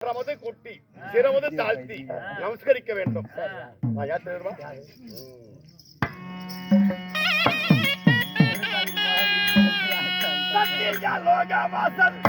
குட்டி சிரமது தாழ்த்தி நமஸ்கரிக்க வேண்டும். யார் தெரியுமா? லோகவாசன்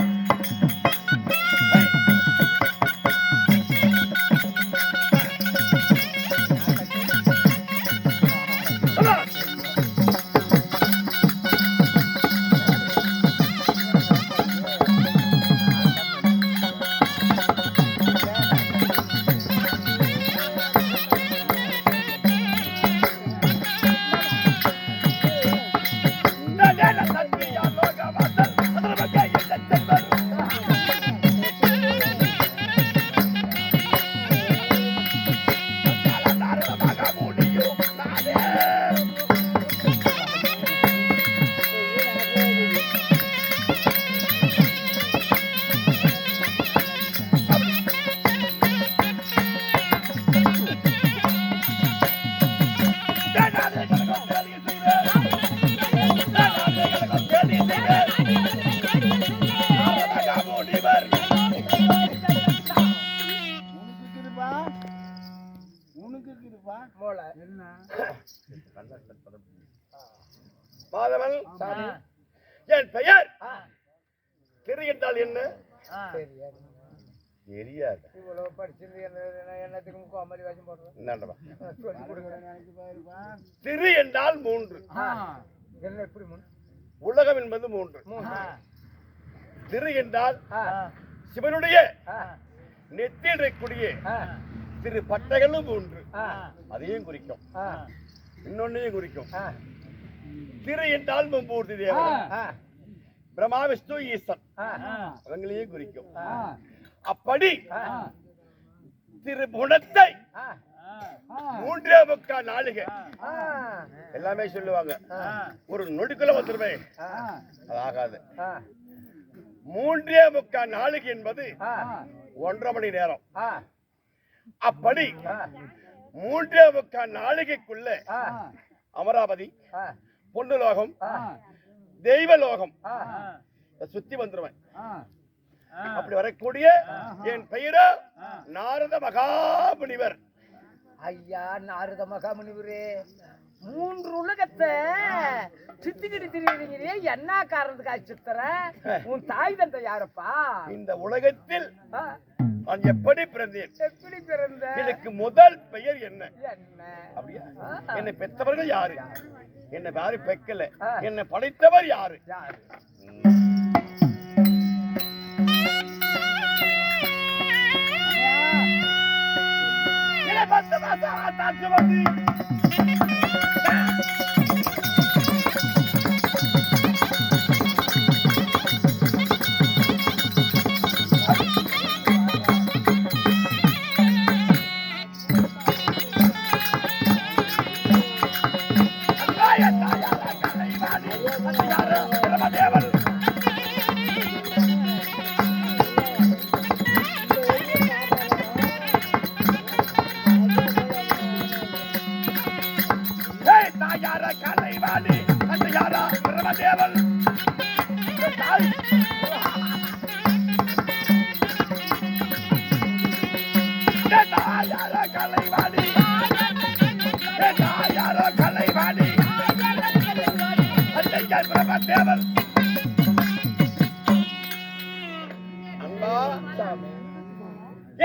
மாதவன், என் பெயர் திரு என்றால் என்ன? தெரியாது. திரு என்றால் மூன்று. உலகம் என்பது மூன்று. திரு என்றால் சிவனுடைய நெத்தியக்கூடிய திரு பட்டைகளும் மூன்று. அதையும் குறிக்கும், இன்னொன்னையும் குறிக்கும். திரு என்றால் மும்மூர்த்தி தேவன், பிரம்மா விஷ்ணு ஈசன், அவங்களையும் குறிக்கும். அப்படி திருபுணத்தை 3.25 நாளிகை எல்லாமே சொல்லுவாங்க. ஒரு நொடிக்குள்ள வந்துருமே, அது ஆகாது. 3.25 நாளிகை என்பது 1.5 மணி நேரம். அப்படி 3.25 நாளிகைக்குள்ள அமராவதி, பொன்னுலோகம், தெய்வலோகம் சுத்தி வந்துருவேன். அப்படி வரக்கூடிய என் பெயரோ நாரத மகாமுனிவர். ஐயா, நாரத மகாமுனிவரே, 3 உலகத்தை சுத்திக்கிட்டு திரியுறீங்களே, என்ன காரணத்துக்காக சுத்துற? உன் தாய் தந்தை யாரப்பா? இந்த உலகத்தில் நான் எப்படி பிறந்தேன்? எப்படி பிறந்த? எனக்கு முதல் பெயர் என்ன? அப்படியா? என்னை பெற்றவர்கள் யாரு? என்னை யாரு பெக்கல? என்னை படைத்தவர் யாரு?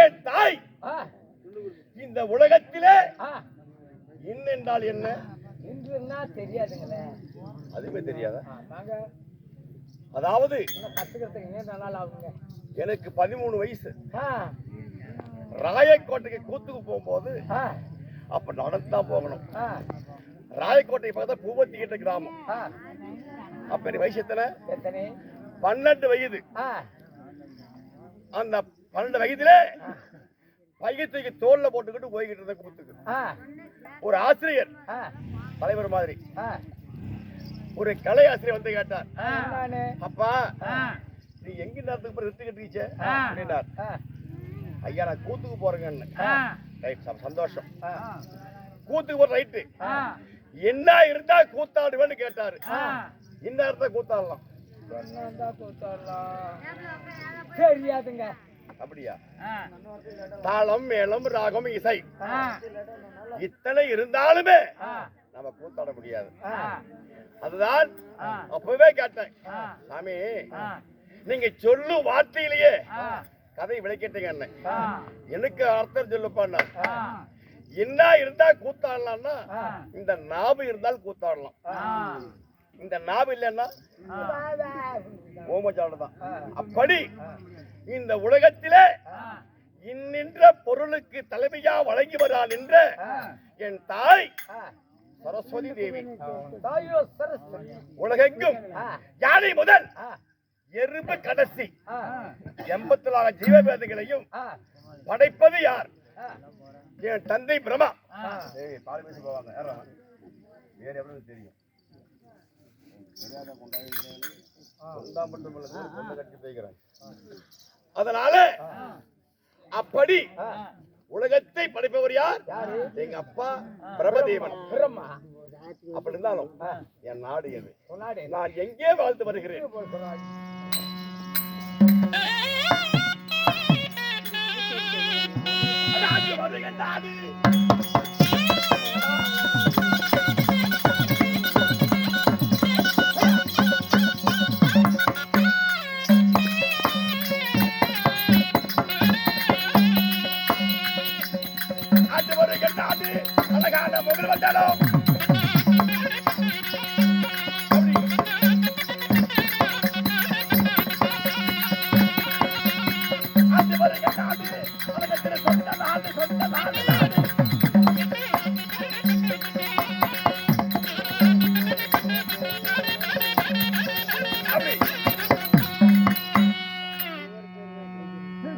என் தாய் இந்த உலகத்திலே இன்னென்றால் என்ன தெரியாதுங்களே. அதுவே தெரியாதா? அதாவது எனக்கு 13 வயசு. ராயக்கோட்டைக்கு கூத்துக்கு போகும்போது அப்ப நடந்துதான் போகணும். ராயக்கோட்டை பக்கத்துல பூவத்தி கிட்ட கிராமம். அப்ப எனக்கு வயசு எத்தனை? 12 வயது. அந்த 12 வயதுல பையத்துக்கு தோல்ல போட்டுக்கிட்டு போய்கிட்டு இருந்த கூத்துக்கு ஒரு ஆசிரியர், தலைவர் மாதிரி ஒரு கலை ஆசிரியர் வந்து கேட்டார், அப்பா நீ எங்க நேரத்துக்கு நிறுத்தி கட்டிச்ச அப்படின்னார். ஐயா நான் கூத்துக்கு போறேங்கன்னு. சந்தோஷம். கூத்துக்கு போற ரைட்டு. என்ன இருந்தா கூத்தாடுவேன்னு கேட்டாரு. இந்த இடத்த கூத்தாடலாம் தெரியாதுங்க. அப்படியா? தாளம், மேளம், ராகம், இசை இத்தனை இருந்தாலுமே நம்ம கூத்தாட முடியாது. அதுதான் அப்பவே கேட்டேன், சாமி நீங்க சொல்லும் வார்த்தையிலேயே கதை விளக்கிட்டீங்க என்ன, எனக்கு அர்த்தம் சொல்லுப்பான்னா என்ன இருந்தா கூத்தாடலாம்னா இந்த நாவு இருந்தால் கூத்தாடலாம், இந்த நாவு இல்லைன்னா ஓமச்சாடதான். அப்படி இந்த உலகத்திலே இன்னின்ற பொருளுக்கு தலைமையா வழங்கி வரா நின்ற என் தாய் சரஸ்வதி தேவி. உலகெங்கும் யானை முதல் எறும்பு கடைசி 84 ஜீவவேதங்களையும் படைப்பது யார்? என் தந்தை பிரம்மா. தெரியும் அதனால அப்படி உலகத்தை படைப்பவர் யார்? எங்க அப்பா பிரம்மதேவன். அப்படி இருந்தாலும் என் நாடு எது? நான் எங்கே வாழ்ந்து வருகிறேன்? அழகான முகல் வந்தாலும்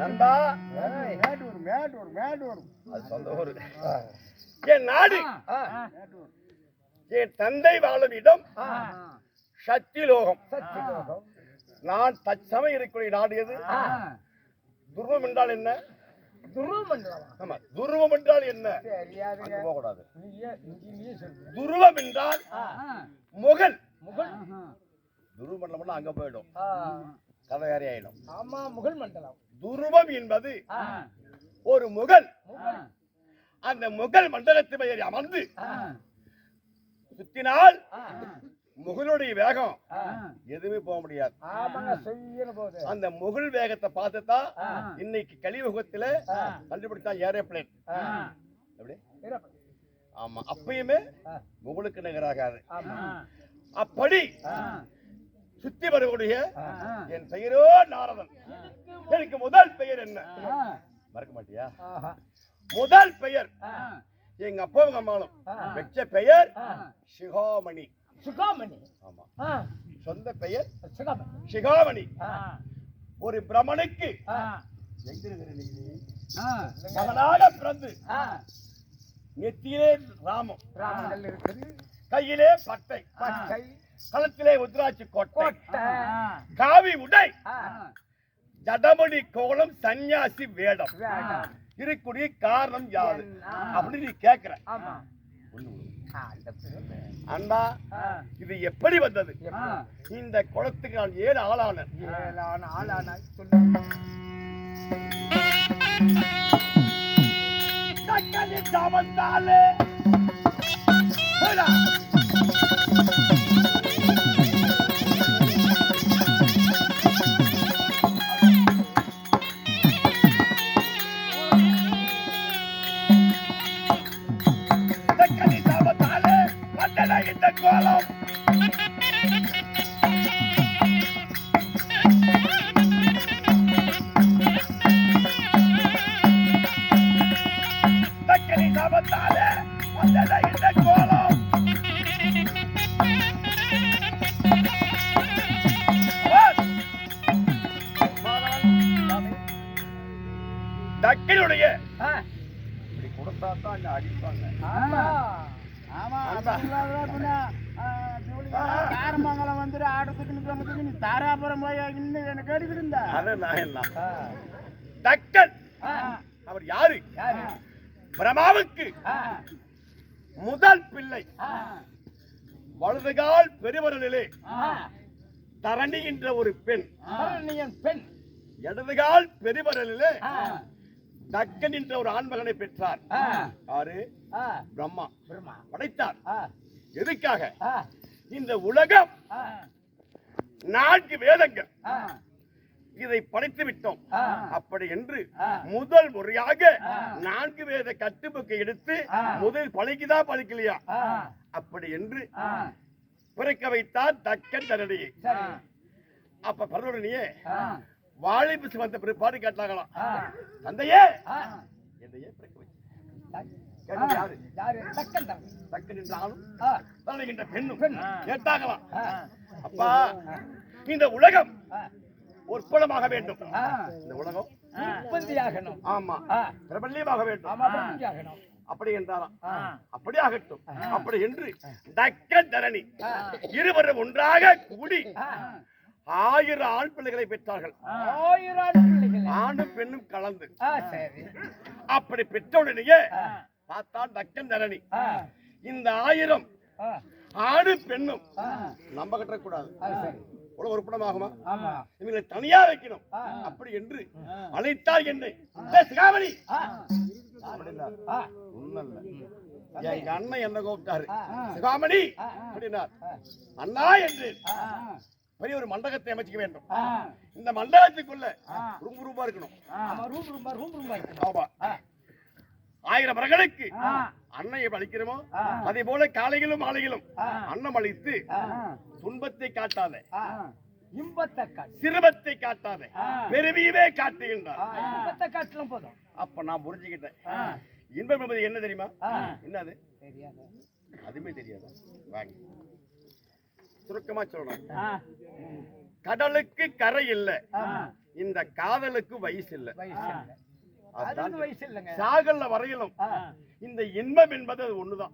நண்பா அது சொந்த ஊரு. என் நாடு, என் தந்தை வாழும் இடம் சத்தியலோகம். நான் தற்சமயம் இருக்கக்கூடிய நாடு எது? துருவம் என்றால் என்ன? ஆமா, துருவம் என்றால் என்ன? போகக்கூடாது. துருவம் என்றால் முகல். துருவ மண்டலம் அங்க போயிடும், கதையாரி ஆயிடும். ஆமா, முகல் மண்டலம். துருவம் என்பது ஒரு முகல். அந்த முகல் மண்டலத்து பெயர் அமர்ந்து சுத்தினால் முகலுடைய வேகம் எதுவுமே போக முடியாது. அந்த முகல் வேகத்தை பார்த்துதான் இன்னைக்கு கலியுகத்துல கண்டுபிடித்தான் ஏரோப்ளேன். ஆமா, அப்பயுமே முகலுக்கு நிகராகாது. அப்படி சுத்தி வரக்கூடிய என் பெயரோ நாரதன். எனக்கு முதல் பெயர் என்ன மறக்க மாட்டியா? முதல் பெயர் எங்க அப்பாவும் அம்மாவும் வச்ச பெயர் சிகாமணி. சிகாமணி. ஆமா, சொந்த பெயர் சிகாமணி. ஒரு பிரமனுக்கு மகனாக பிறந்து நெத்தியிலே ராமம், கையிலே பட்டை, களத்திலே உத்ராட்சி கொட்டை, காவி உடை, ஜடமணி கோலம், சன்னியாசி வேடம் இருக்கக்கூடிய காரணம் யாது அப்படி நீ கேக்குற. அண்ணா, இது எப்படி வந்தது? இந்த குளத்துக்கு நான் ஏன் ஆளான? வந்தாலே இந்த கோலம் தக்கனி சாபத்தாலே வந்தத இந்த கோலம். தக்கனுடைய இப்படி கொடுத்தா தான் அடிப்பாங்க. தாரமங்கலம் வந்து ஆடுறதுக்கு நீ தாராபுரம் போய் இன்னும் எனக்கு எடுக்கிருந்தா தக்கன். அவர் யாரு? பிரம்மாவுக்கு முதல் பிள்ளை. வலதுகால் பெருவரலிலே தரணி என்ற ஒரு பெண். பெண் இடதுகால் பெருவரலிலே தக்கன் என்ற ஒரு ஆண்மகனை பெற்றார். யாரு? பிரம்மா படைத்தார். எதுக்காக? இந்த உலகம் 4 வேதங்கள் இதை படைத்து விட்டோம். அப்படி என்று முதல் முறையாக 4 வேத கட்டுப்புக்கை எடுத்து முதல் பழிக்குதா பழிக்கலையா அப்படி என்று பிறக்க வைத்தார் தக்கன் தரணியை. அப்ப பரவடனியே வாழைப்பு வந்த பிற்பாடு கேட்டாங்களாம், தந்தையே என்னையே பிறக்க வச்சு தக்கன் என்றாலும் தரணிகின்ற பெண்ணும் கேட்டாங்களாம், அப்பா இந்த உலகம் உற்பலமாக வேண்டும், இந்த உலகம் உற்பத்தியாகணும், ஆமா பிரபல்யமாக வேண்டும் அப்படி என்றாராம். அப்படி ஆகட்டும் அப்படி என்று தக்கன் தரணி இருவரும் ஒன்றாக கூடி 1000 ஆண் பிள்ளைகளை பெற்றார்கள். 1000 ஆண் பிள்ளைகள், ஆணும் பெண்ணும் கலந்து. அப்படி பெற்றவுடனேயே பார்த்தான் தக்கன் தரணி, இந்த 1000 ஆணும் பெண்ணும் நம்ப கட்டக்கூடாது, உலக உருப்படமாகுமா, இவங்களை தனியா வைக்கணும் அப்படி என்று அழைத்தார் என்னை. சிகாமணி எங்க அண்ணன் என்ன கூப்பிட்டாரு, சிகாமணி அப்படின்னார். அண்ணா என்று பெரிய ஒரு மண்டபத்தை அமைச்சிக்க வேண்டும். இந்த மண்டபத்துக்குள்ள ரூபா இருக்கணும். ஆமா 1000 மரங்களுக்கு அன்னையை அளிக்கிறோமோ அதே போல காலையிலும் மாலையிலும் அன்னம் அளித்து துன்பத்தை காட்டாத, சிரமத்தை காட்டாத, பெருமையவே காட்டுகின்றார். அப்ப நான் புரிஞ்சுக்கிட்டேன், இன்பம் என்பது என்ன தெரியுமா? என்னது அதுமே தெரியாது. வாங்க சுருக்கமா சொல்லணும், கடலுக்கு கரை இல்ல, இந்த காதலுக்கு வயசு இல்ல, சாகல்ல வரையிலும் இந்த இன்பம் என்பது அது ஒண்ணுதான்.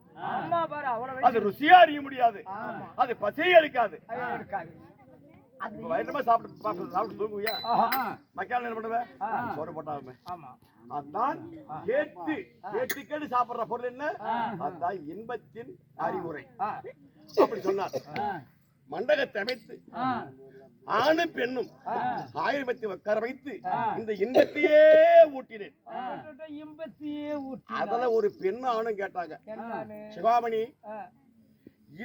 அது ருசியா அறிய முடியாது, அது பசியை அளிக்காது. சாப்பிட்டு தூங்குவியா, மக்கால என்ன பண்ணுவேன், சோறு போட்டாலுமே. அதான் கேட்டு கேட்டு கேட்டு சாப்பிடுற பொருள் என்ன, அதுதான் இன்பத்தின் அறிவுரை. அப்படி சொன்னார். மண்டகத்தை அமைத்து ஆணும் பெண்ணும் 1000 உட்கார வைத்து இந்த இன்பத்தையே ஊட்டினேன். அதுல ஒரு பெண்ணு ஆணும் கேட்டாங்க, சிவாமணி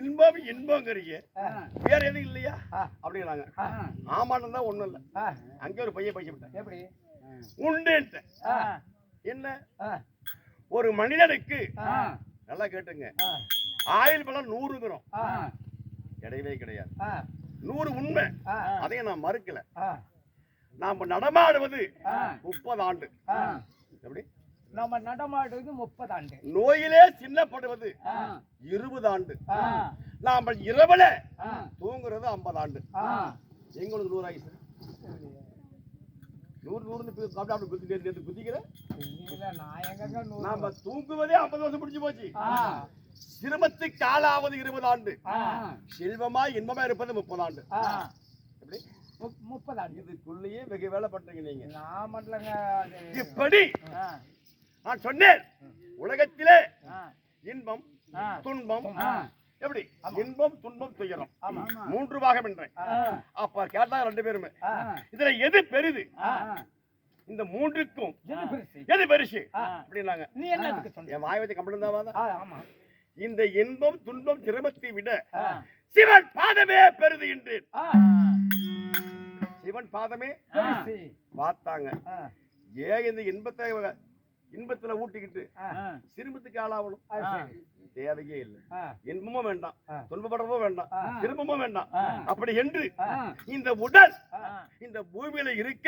இன்பம் இன்பங்கிறிய வேற எதுவும் இல்லையா அப்படிங்கிறாங்க. ஆமான்னு தான் ஒண்ணும் இல்ல. அங்கே ஒரு பையன் பையன் உண்டு. என்ன, ஒரு மனிதனுக்கு நல்லா கேட்டுங்க, ஆயுள் பலம் 100 கிடையவே கிடையாது. 100 உண்மை, அதையும் நான் மறுக்கல. நாம நடமாடுவது 30 ஆண்டு. எப்படி நாம நடமாடுவது 30 ஆண்டு. நோயிலே சின்னப்படுவது 20 ஆண்டு. நாம இரவுல தூங்குறது 50 ஆண்டு. எங்களுக்கு 100 ஆயிடுச்சு. 100 குதிக்கிற நாம தூங்குவதே 50 வருஷம் முடிஞ்சு போச்சு. சிரமத்துக்கு ஆளாவது 20 ஆண்டு, செல்வமா இன்பமா இருப்பது 30 ஆண்டு. எப்படி 30 ஆண்டு? இதுக்குள்ளேயே வெகு வேலை பண்றீங்க நீங்க. நான் பண்ணலங்க. இப்படி நான் சொன்னேன், உலகத்திலே இன்பம் துன்பம், எப்படி இன்பம் துன்பம் துயரம் 3 பாகம் என்றேன். அப்ப கேட்டா 2 பேருமே இதுல எது பெரிது, இந்த 3க்கும் எது பெருசு அப்படின்னாங்க. நீ என்ன சொன்ன? என் வாய் வச்சு கம்பளம் தான். இந்த இன்பம் துன்பம் சிரமத்தை விட சிவன் பாதமே பெரிது என்றேன். சிவன் பாதமே பார்த்தாங்க. ஏன் இந்த இன்பத்துல ஊட்டிக்கிட்டு சிரமத்துக்கு ஆளாவணும்? தேவையே இல்லை. இன்பமும் வேண்டாம், துன்பப்படுறதும் வேண்டாம், திரும்பமும் வேண்டாம். அப்படி என்று இந்த உடல் இந்த பூமியில இருக்க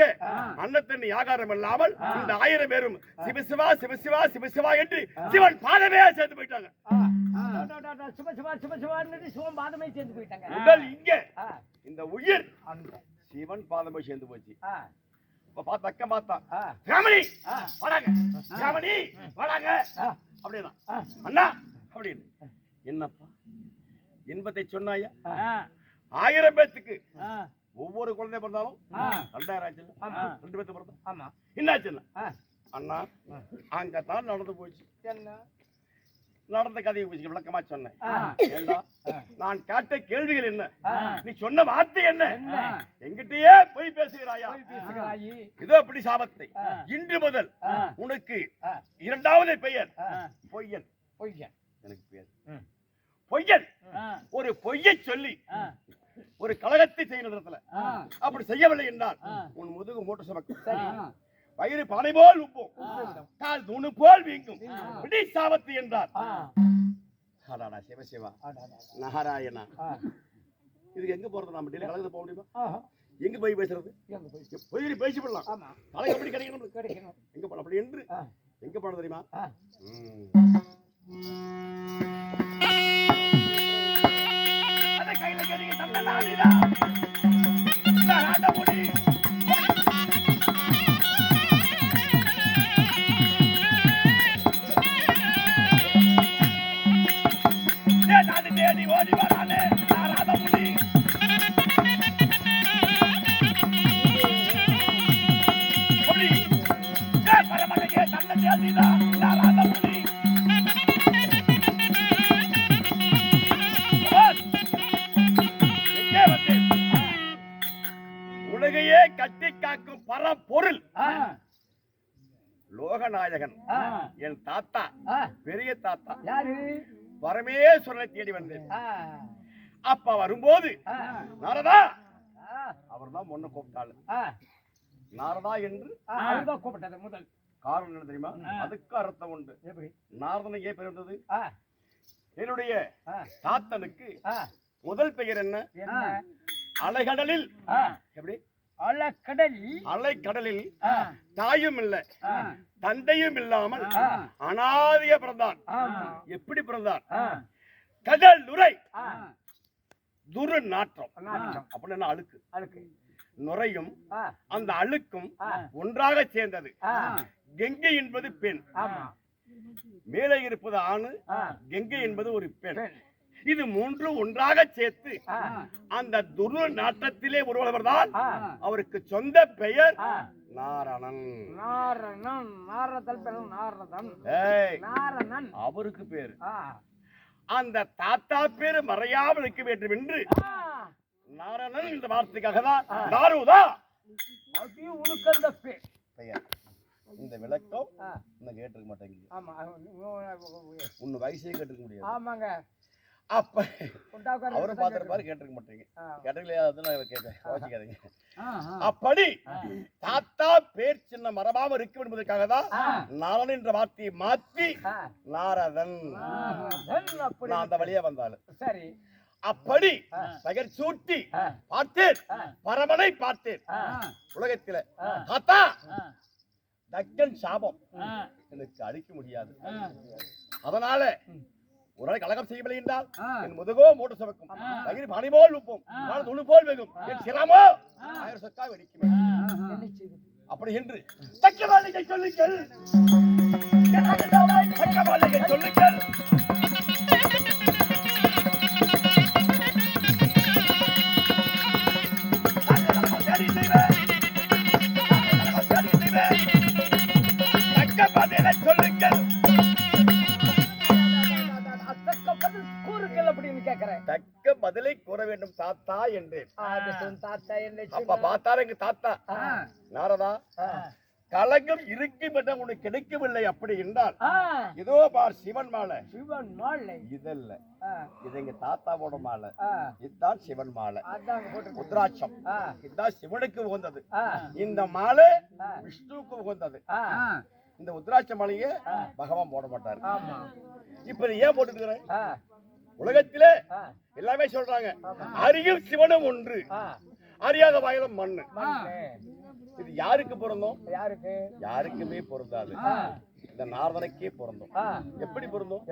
அன்னத்தண்ணி ஆகாரம் இல்லாமல் இந்த 1000 பேரும் சிவசிவா சிவசிவா சிவசிவா என்று சிவன் பாதமே சேர்ந்து போயிட்டாங்க. உடல் இங்க, இந்த உயிர் சிவன் பாதமே சேர்ந்து போச்சு. பார்த்தா அப்படின்னா அண்ணா அப்படின்னு என்னப்பா இன்பத்தை சொன்னாயா? 1000 பேத்துக்கு ஒவ்வொரு குழந்தை பிறந்தாலும் 2000 ஆச்சு. 2 பேத்து பிறந்தா என்னாச்சுன்னா அண்ணா அங்கத்தான் நடந்து போச்சு. என்ன நடந்த கதையை விளக்கமா சொன்னேன். ஏண்டா, நான் கேட்ட கேள்விகள் என்ன, நீ சொன்ன வார்த்தை என்ன, எங்கிட்டயே போய் பேசுகிறாயா? இதோ அப்படி சாபத்தை. இன்று முதல் உனக்கு இரண்டாவது பெயர் பொய்யன். பொய்யன் எனக்கு பேர் பொய்யன். ஒரு பொய்யை சொல்லி ஒரு கலகத்தை செய்யணும் இடத்துல. அப்படி செய்யவில்லை என்றால் உன் முதுகு மூட்டை சுமக்கும், வயிறு பானை போல் உப்பும், கால் தூணு போல் வீங்கும். விடி சாபத்து என்றார். சிவசிவா நாராயணா, இதுக்கு எங்க போறது? நம்ம டெல்லி கலந்து போக முடியுமா? எங்க போய் பேசுறது? போய் பேசி விடலாம். கலை எப்படி கிடைக்கணும்? எங்க போன அப்படி என்று எங்க போன தெரியுமா? கையில கறிங்க தந்தா தேடி ஓடி வரானே நாராத முடி. பரமனையே தந்த தேடிதா நாராத முடி. உலகையே கட்டி காக்கும் பரம்பொருள் லோகநாயகன் என் தாத்தா, பெரிய தாத்தா பரமேஸ்வரனை தேடி வந்தேன். அப்ப வரும்போது நாரதா, அவர் தான் முன்ன கூப்பிட்டாள். நாரதா என்று கூப்பிட்டது முதல் காரணம் என்ன தெரியுமா? அதுக்கு அர்த்தம் உண்டு. நாரதனை ஏன் பெயர் வந்தது? என்னுடைய தாத்தனுக்கு முதல் பெயர் என்ன? அலைகடலில். எப்படி? அலைக்கடலில் தாயும் இல்ல தந்தையும் இல்லாமல் அனாதிய பிறந்தான். எப்படி பிறந்தான்? கடல் நுரை துரு நாற்றம் அப்படின்னு அழுக்கு நுரையும் அந்த அழுக்கும் ஒன்றாக சேர்ந்தது. கங்கை என்பது பெண், மேலே இருப்பது ஆணு, கங்கை என்பது ஒரு பெண். இது மூன்று ஒன்றாக சேர்த்து அந்த துரு நாட்டத்திலே ஒருவர் தான். அவருக்கு சொந்த பெயர் நாரணன். அவருக்கு பேரு அந்த தாத்தா பேரு மறையாமல் இருக்க வேண்டும் என்று நாரணன் இந்த வார்த்தைக்காக தான் நாருதா உனக்கு அந்த பெயர். இந்த விளக்கம் கேட்டிருக்க மாட்டேங்குது. உன்னை வயசே கேட்டிருக்க முடியாது. அப்ப அவரும் பார்த்திருப்பாரு, கேட்டிருக்க மாட்டீங்க. கேட்டீங்க. அப்படி தாத்தா பேர் சின்ன மரபாம இருக்கும் என்பதற்காக தான் நாரணன் என்ற வார்த்தையை மாற்றி நாரதன் நான் அந்த வழியா வந்தாலும் சரி. அப்படி பெயர் சூட்டி பார்த்தேன், பரமனை பார்த்தேன். உலகத்தில தாத்தா தக்கன் சாபம் எனக்கு அழிக்க முடியாது. அதனால ஒரு நாள் கலகம் செய்யவில்லை என்றால் என் முதுகோ மூட்டை சுமக்கும், வயிறு பானை போல் உப்பும், துணு போல் வெகும், என் சிரமோ 1000 சொக்கா வெடிக்கும். அப்படி என்று தக்க மாளிகை சொல்லுங்கள், தக்க மாளிகை சொல்லுங்கள். தக்க பதிலை சொல்லுங்கள். தக்க பதிலை கூற வேண்டும் தாத்தா என்று. அப்ப பார்த்தாரு எங்க தாத்தா நாரதா, கலங்கம் இருக்கும் என்ற உனக்கு கிடைக்கவில்லை. அப்படி என்றால் இதோ பார் சிவன் மாலை. சிவன் மாலை இதல்ல, இது எங்க தாத்தாவோட மாலை. இதுதான் சிவன் மாலை, உத்ராட்சம். இதுதான் சிவனுக்கு உகந்தது. இந்த மாலை விஷ்ணுவுக்கு உகந்தது. இந்த உத்ராட்ச மாலையே பகவான் போட மாட்டாரு. இப்ப ஏன் போட்டுக்கிறேன்? உலகத்திலே எல்லாமே சொல்றாங்க, அறியும் சிவனும் ஒன்று, அறியாத வாயிலும் மண்ணு. இது யாருக்கு பொருந்தும்? யாருக்குமே பொருந்தாது. இந்த நாரதனுக்கே பொருந்தும். எப்படி பொருந்தும்?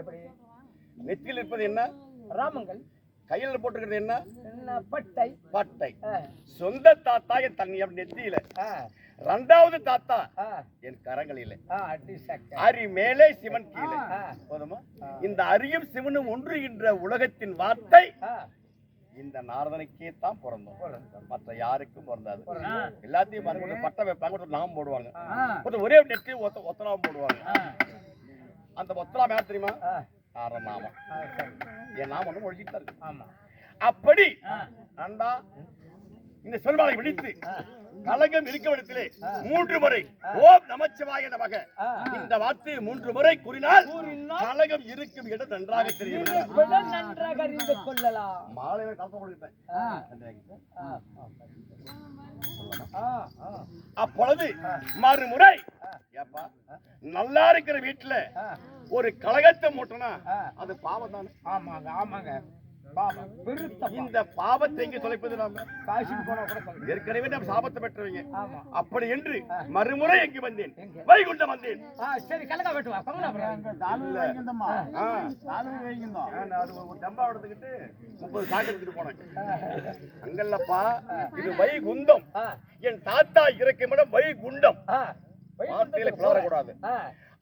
நெத்தியில் இருப்பது என்ன? ராமங்கள். கையில் போட்டுக்கிறது என்ன? பட்டை. பட்டை. சொந்த தாத்தா என் தண்ணி நெத்தியில, இரண்டாவது தாத்தா என் கரங்களில, அரி மேலே சிவன் கீழே. போதுமா? இந்த அரியும் சிவனும் ஒன்று என்ற உலகத்தின் வார்த்தை இந்த நாரதனுக்கே தான் பிறந்தோம், மற்ற யாருக்கும் பிறந்தாது. எல்லாத்தையும் பாருங்க, பட்டை வைப்பாங்க, நாமம் போடுவாங்க, ஒரே நெற்றி ஒத்தலாம் போடுவாங்க. அந்த ஒத்தலாம் யார் தெரியுமா? நாமம் என் நாமம் ஒண்ணு ஒழிச்சிட்டாரு. ஆமா. அப்படி அண்டா இந்த சொல்வாளை விழித்து கலகம் இருக்கும் இடத்திலே 3 முறை ஓம் நமச்சிவாய நமக இந்த வார்த்தையை 3 முறை கூறினால் கலகம் இருக்கும் இடம் நன்றாக தெரியும். நன்றாக அறிந்து கொள்ளலாம். மாலையில கலப்ப கொடுத்தேன். அப்பொழுது மறுமுறை ஏப்பா நல்லா இருக்கிற வீட்டுல ஒரு கலகத்தை மூட்டனா அது பாவம் தானே. ஆமாங்க ஆமாங்க. இந்த பாவத்தை இங்க தொலைப்பது நாம காசிக்கு போனா கூட சொல்லுங்க. ஏற்கனவே நம்ம சாபத்தை பெற்றவங்க. ஆமா. அப்படி என்று மறுமுறை எங்கு வந்தேன், வைகுண்டம் வந்தேன். சரி கலக்கா வெட்டுவா தாலு வைக்கிந்தம்மா. தாலு வைக்கிந்தோம். அது ஒரு டம்பா எடுத்துக்கிட்டு 30 சாக்கு எடுத்துட்டு போனேன். அங்கல்லப்பா இது வைகுண்டம். என் தாத்தா இறக்கும் இடம் வைகுண்டம். வார்த்தையில கிளறக்கூடாது.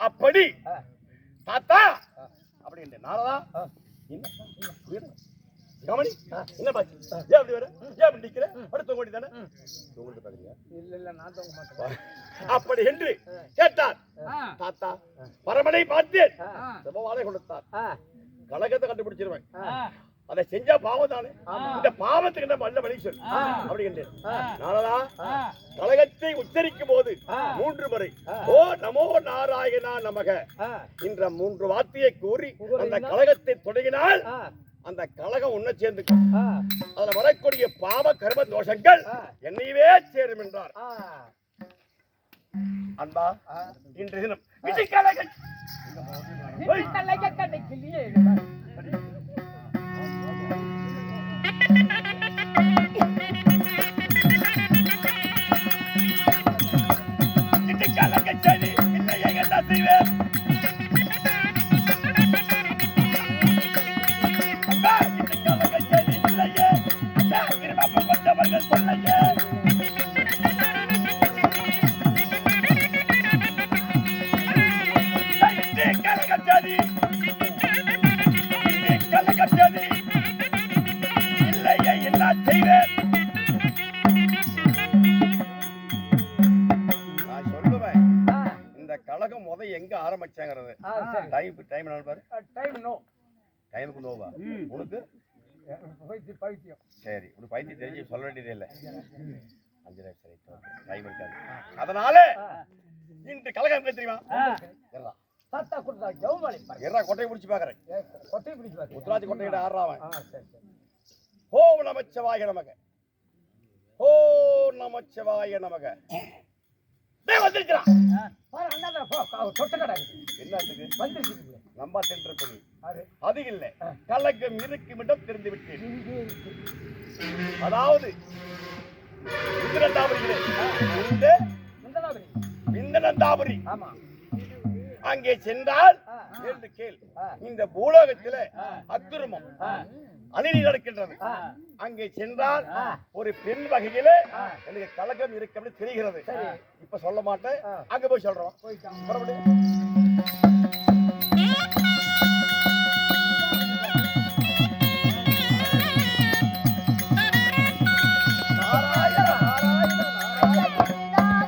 அப்படி தாத்தா அப்படின்ற நாளா கவனி என்ன பாச்சு ஏன் அப்படி வர ஏன் அப்படி நிக்கிற அடுத்த கோடி தானே தூங்கிட்டு பாக்குறியா? இல்ல நான் தூங்க மாட்டேன். அப்படி என்று கேட்டார். தாத்தா பரமனை பார்த்தேன், சிவவாளை கொடுத்தார், கலகத்தை கண்டுபிடிச்சிருவேன், அதை செஞ்சா பாவம் தானே, இந்த பாவத்துக்கு என்ன நல்ல வழி சொல் அப்படின்றேன். நாளா கலகத்தை உச்சரிக்கும் போது 3 முறை ஓ நமோ நாராயணா நமக என்ற 3 வார்த்தையை கூறி அந்த கலகத்தை தொடங்கினால் அந்த கலகம் உன்ன சேர்ந்து அதுல வரக்கூடிய பாவ கர்ம தோஷங்கள் என்னையவே சேரும் என்றார். அன்பா இன்று தினம் எங்க ஆரம்பிச்சாங்கிறது டைம் பாரு. டைமுக்கு நோவா உனக்கு? சரி உனக்கு பைத்தியம் தெரிஞ்சு சொல்ல வேண்டியதே இல்லை. 5 சரி டைம் இருக்காது. அதனால இன்று கலகம் தெரியுமா? கொட்டையை பிடிச்சு பாக்குறேன். உத்தராட்சி கொட்டையிட ஆடுறாவன். ஓம் நமச்சிவாய நமக ஓம் நமச்சிவாய நமக வந்திருக்கிறான். நம்பா தென்று அது இல்லை கலக்கம் இருக்கும் இடம் தெரிந்து விட்டேன். அதாவது விந்தனந்தாபுரி அங்கே சென்றால் என்று கேள். இந்த பூலோகத்தில அத்துருமம் அநீதி நடக்கின்றது. அங்கே சென்றால் ஒரு பெண் வகையில எனக்கு கலகம் இருக்கு தெரிகிறது. இப்ப சொல்ல மாட்டேன், அங்க போய் சொல்றோம்.